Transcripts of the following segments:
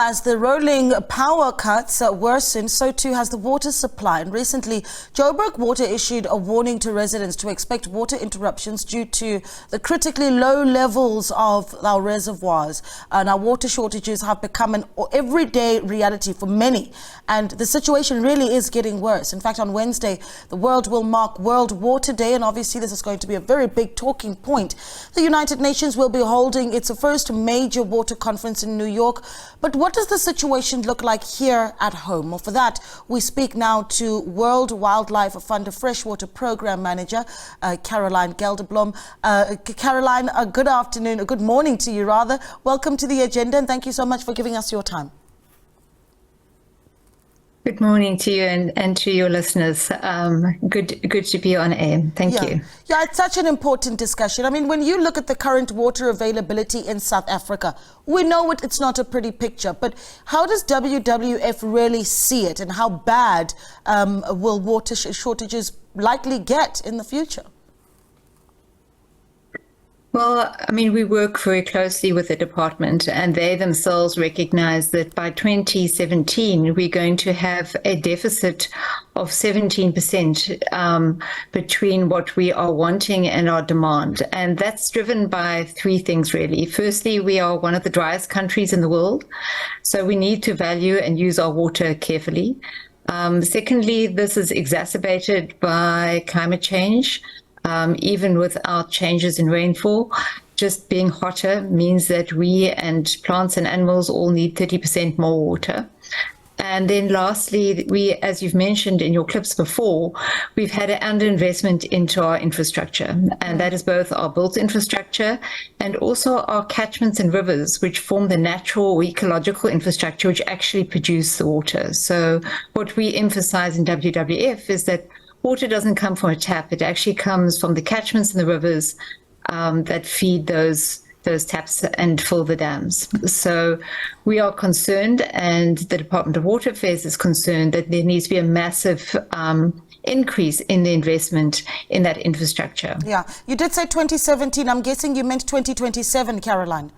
as the rolling power cuts worsen, so too has the water supply. And recently, Joburg Water issued a warning to residents to expect water interruptions due to the critically low levels of our reservoirs. And our water shortages have become an everyday reality for many. And the situation really is getting worse. In fact, on Wednesday, the world will mark World Water Day. And obviously, this is going to be a very big talking point. The United Nations will be holding its first major water conference in New York. But what does the situation look like here at home? Well, for that, we speak now to World Wildlife Fund Freshwater Program Manager, Caroline Gelderblom. Caroline, good afternoon, good morning to you rather. Welcome to the agenda and thank you so much for giving us your time. Good morning to you and to your listeners. Good to be on air. Thank you. Yeah, it's such an important discussion. I mean, when you look at the current water availability in South Africa, we know it's not a pretty picture, but how does WWF really see it and how bad will water shortages likely get in the future? Well, I mean, we work very closely with the department and they themselves recognize that by 2017, we're going to have a deficit of 17% between what we are wanting and our demand. And that's driven by three things, really. Firstly, we are one of the driest countries in the world, so we need to value and use our water carefully. Secondly, this is exacerbated by climate change. Even without changes in rainfall, just being hotter means that we and plants and animals all need 30% more water. And then lastly, we, as you've mentioned in your clips before, we've had an underinvestment into our infrastructure. And that is both our built infrastructure and also our catchments and rivers, which form the natural ecological infrastructure, which actually produce the water. So what we emphasize in WWF is that water doesn't come from a tap. It actually comes from the catchments and the rivers that feed those taps and fill the dams. So we are concerned, and the Department of Water Affairs is concerned that there needs to be a massive increase in the investment in that infrastructure. Yeah, you did say 2017. I'm guessing you meant 2027, Caroline.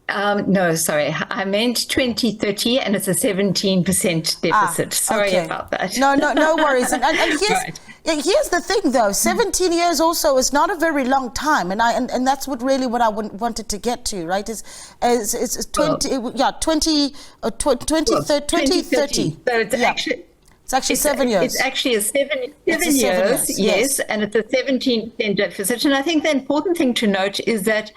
No, sorry, I meant 2030, and it's a 17% deficit. Sorry about that. No worries. And Right. here's the thing, though. 17 years also is not a very long time, and that's what I wanted to get to, right? Is 20, 2030. So it's actually. It's actually 7 years. It's actually seven years, yes, and it's a 17% deficit. And I think the important thing to note is that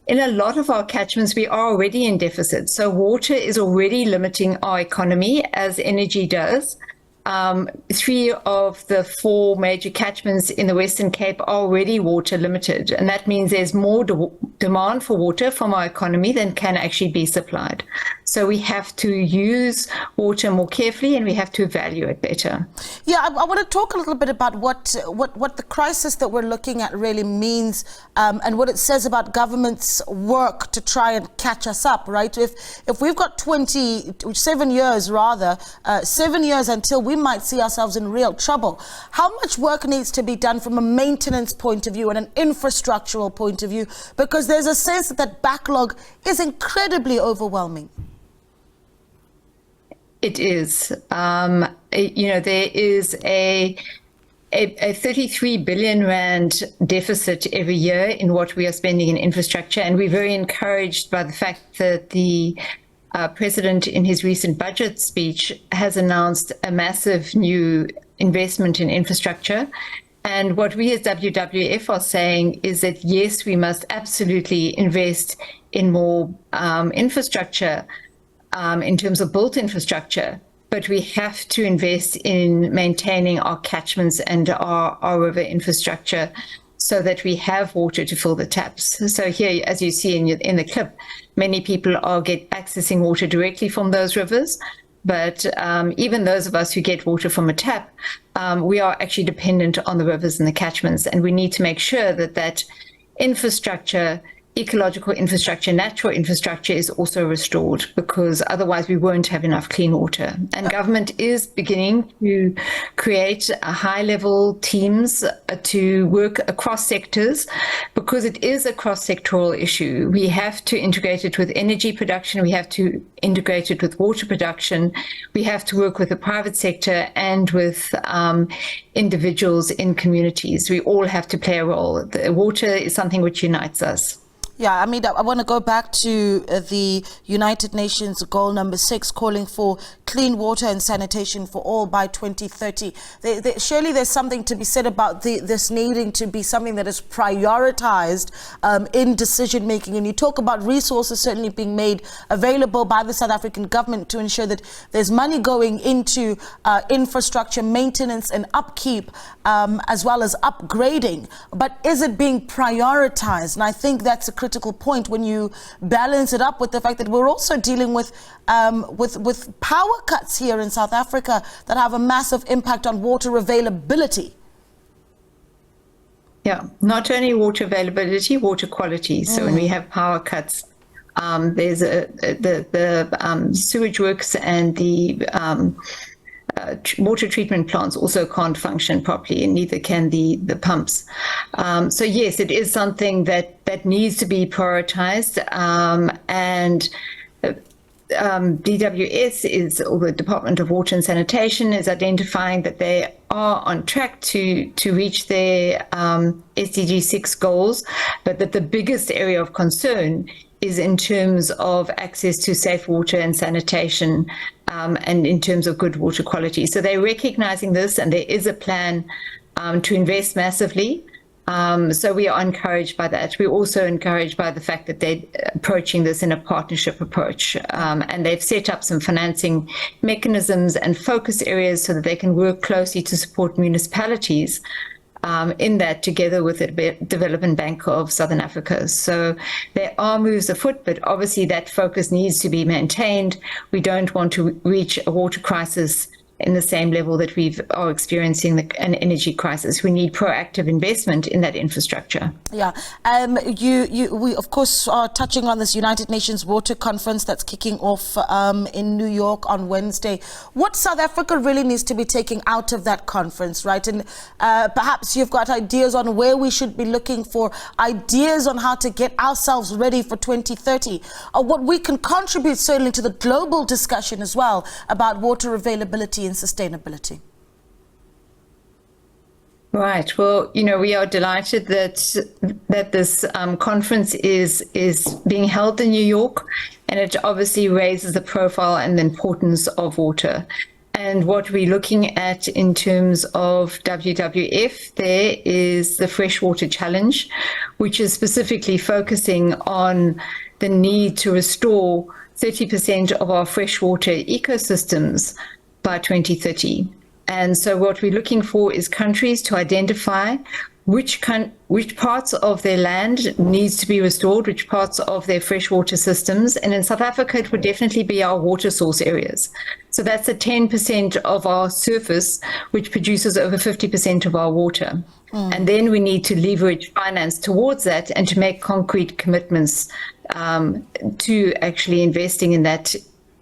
in a lot of our catchments, we are already in deficit. So water is already limiting our economy, as energy does. 3 of the 4 major catchments in the Western Cape are already water limited. And that means there's more demand for water from our economy than can actually be supplied. So we have to use water more carefully and we have to value it better. Yeah, I want to talk a little bit about what the crisis that we're looking at really means and what it says about government's work to try and catch us up, right? If we've got 7 years rather, 7 years until we might see ourselves in real trouble, how much work needs to be done from a maintenance point of view and an infrastructural point of view? Because there's a sense that backlog is incredibly overwhelming. It is. There is a 33 billion rand deficit every year in what we are spending in infrastructure. And we're very encouraged by the fact that the President in his recent budget speech has announced a massive new investment in infrastructure. And what we as WWF are saying is that, yes, we must absolutely invest in more infrastructure in terms of built infrastructure, but we have to invest in maintaining our catchments and our river infrastructure so that we have water to fill the taps. So here, as you see in the clip, many people are accessing water directly from those rivers. But even those of us who get water from a tap, we are actually dependent on the rivers and the catchments. And we need to make sure that that infrastructure ecological infrastructure, natural infrastructure is also restored, because otherwise we won't have enough clean water. And government is beginning to create high-level teams to work across sectors, because it is a cross-sectoral issue. We have to integrate it with energy production, we have to integrate it with water production, we have to work with the private sector and with individuals in communities. We all have to play a role. The water is something which unites us. Yeah, I mean, I want to go back to the United Nations goal number 6, calling for clean water and sanitation for all by 2030. Surely there's something to be said about this needing to be something that is prioritized in decision making. And you talk about resources certainly being made available by the South African government to ensure that there's money going into infrastructure maintenance and upkeep, as well as upgrading. But is it being prioritized? And I think that's a critical point when you balance it up with the fact that we're also dealing with power cuts here in South Africa that have a massive impact on water availability. Yeah, not only water availability, water quality. So when we have power cuts, there's the sewage works and the water treatment plants also can't function properly, and neither can the pumps. So yes, it is something that needs to be prioritized, and DWS or the Department of Water and Sanitation is identifying that they are on track to reach their SDG 6 goals, but that the biggest area of concern is in terms of access to safe water and sanitation, and in terms of good water quality. So they're recognizing this, and there is a plan to invest massively. So we are encouraged by that. We're also encouraged by the fact that they're approaching this in a partnership approach, and they've set up some financing mechanisms and focus areas so that they can work closely to support municipalities in that, together with the Development Bank of Southern Africa. So there are moves afoot, but obviously that focus needs to be maintained. We don't want to reach a water crisis in the same level that we are experiencing an energy crisis. We need proactive investment in that infrastructure. Yeah, we of course are touching on this United Nations Water Conference that's kicking off in New York on Wednesday. What South Africa really needs to be taking out of that conference, right? And perhaps you've got ideas on where we should be looking for ideas on how to get ourselves ready for 2030, or what we can contribute certainly to the global discussion as well about water availability and sustainability. Right. Well, we are delighted that this conference is being held in New York, and it obviously raises the profile and the importance of water. And what we're looking at in terms of WWF there is the Freshwater Challenge, which is specifically focusing on the need to restore 30% of our freshwater ecosystems by 2030. And so what we're looking for is countries to identify which parts of their land needs to be restored, which parts of their freshwater systems. And in South Africa, it would definitely be our water source areas. So that's the 10% of our surface, which produces over 50% of our water. And then we need to leverage finance towards that and to make concrete commitments to actually investing in that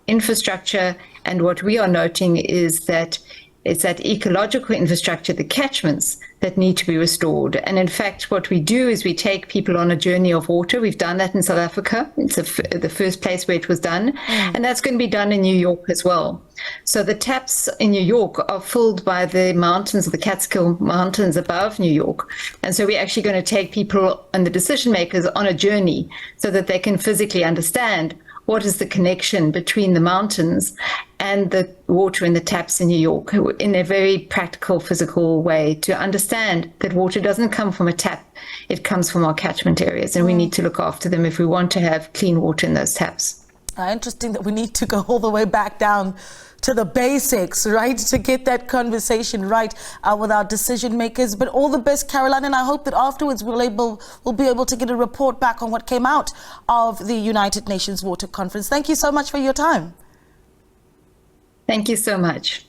infrastructure. And what we are noting is that it's that ecological infrastructure, the catchments, that need to be restored. And in fact, what we do is we take people on a journey of water. We've done that in South Africa. It's the first place where it was done. And that's going to be done in New York as well. So the taps in New York are filled by the mountains, the Catskill Mountains above New York. And so we're actually going to take people and the decision makers on a journey so that they can physically understand what is the connection between the mountains and the water in the taps in New York, in a very practical, physical way, to understand that water doesn't come from a tap, it comes from our catchment areas, and we need to look after them if we want to have clean water in those taps. Interesting that we need to go all the way back down to the basics, right, to get that conversation right with our decision makers. But all the best, Caroline, and I hope that afterwards we'll be able to get a report back on what came out of the United Nations Water Conference. Thank you so much for your time. Thank you so much.